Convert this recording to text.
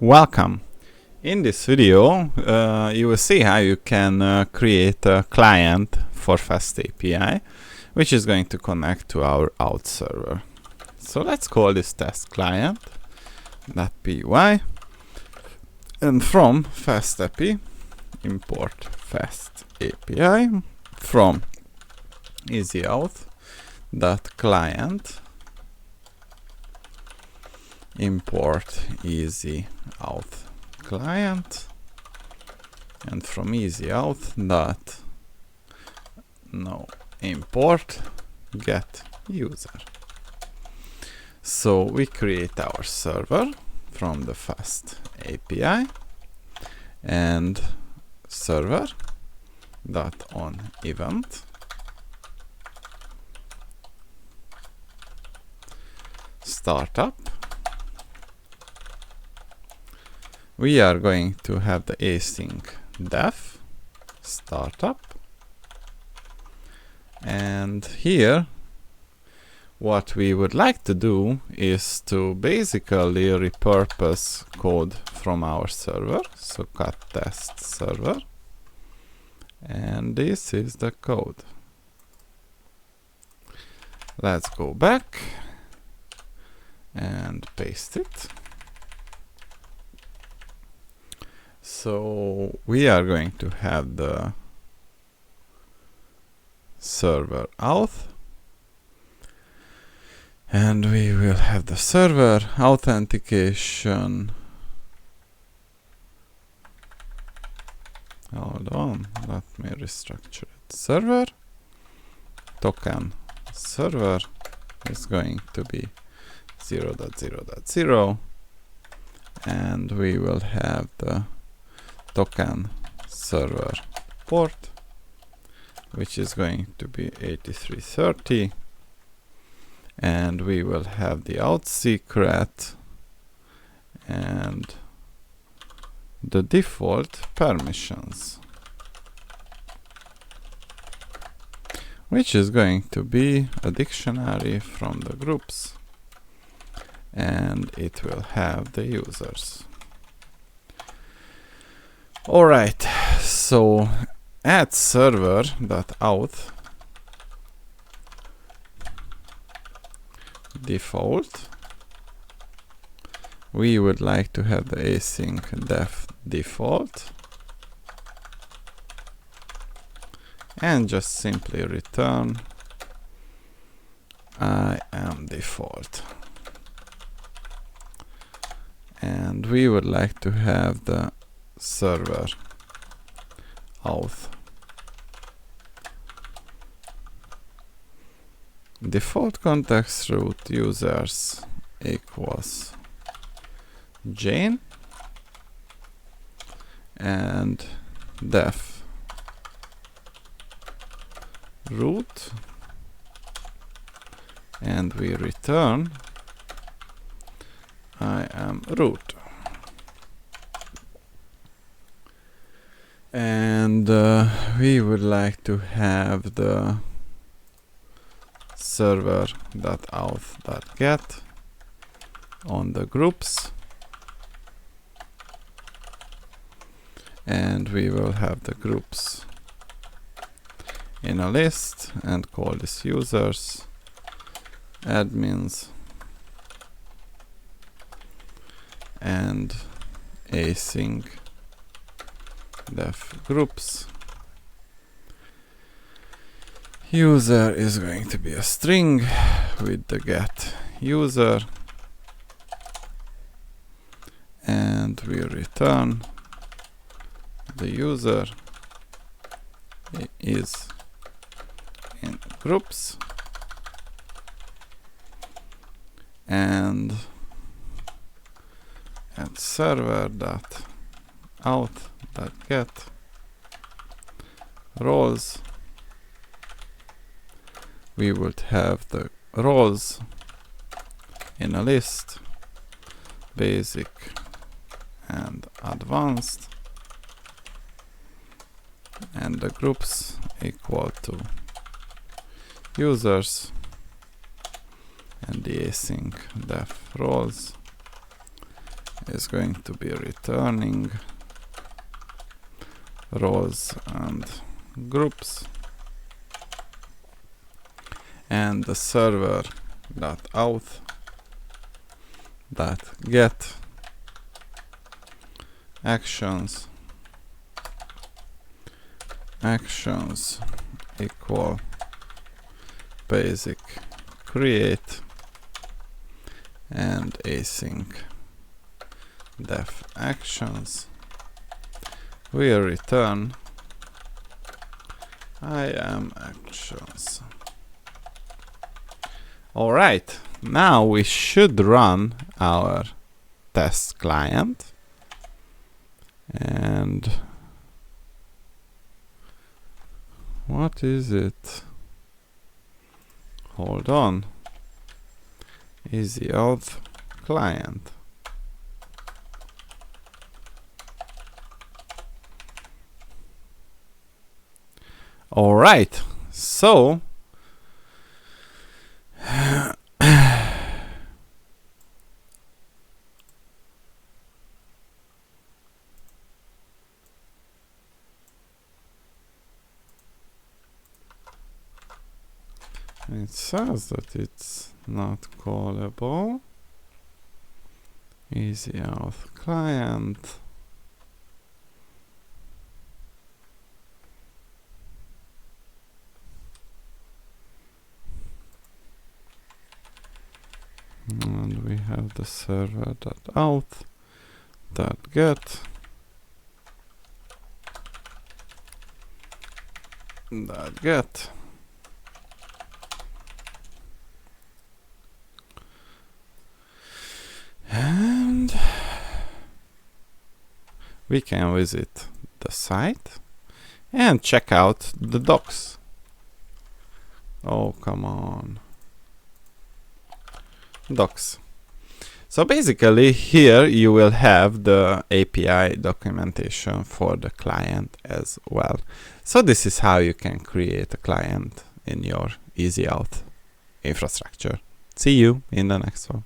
Welcome. In this video, you will see how you can create a client for FastAPI, which is going to connect to our Auth server. So let's call this test client.py, and from FastAPI, import FastAPI from Easyauth.client, import Easyauth client, and from Easyauth import get user. So we create our server from the FastAPI, and server dot on event startup. We are going to have the async def startup, and here what we would like to do is to basically repurpose code from our server. So cut test server, and this is the code. Let's go back and paste it. So we are going to have the server auth, and we will have the server authentication. Hold on, let me restructure it. Server token server is going to be 0.0.0, and we will have the token server port, which is going to be 8330, and we will have the auth secret and the default permissions, which is going to be a dictionary from the groups, and it will have the users. Alright, so add server.auth default. We would like to have the async def default, and just simply return I am default. And we would like to have the server auth default context root users equals Jane, and def root, and we return I am root. And we would like to have the server.auth.get on the groups, and we will have the groups in a list and call this users, admins, and async def groups. User is going to be a string with the get user, and we return the user is in groups, and at server.auth.get roles, we would have the roles in a list, basic and advanced, and the groups equal to users, and the async def roles is going to be returning roles and groups, and the server.auth.get actions equal basic create and async def actions will return IAM actions. Alright, now we should run our test client, and what is it? Hold on. Easyauth client. Alright, so it says that it's not callable. Easyauth client. And we have the server.auth.get and we can visit the site and check out the docs. Oh, come on. Docs. So basically here you will have the API documentation for the client as well. So this is how you can create a client in your Easyauth infrastructure. See you in the next one.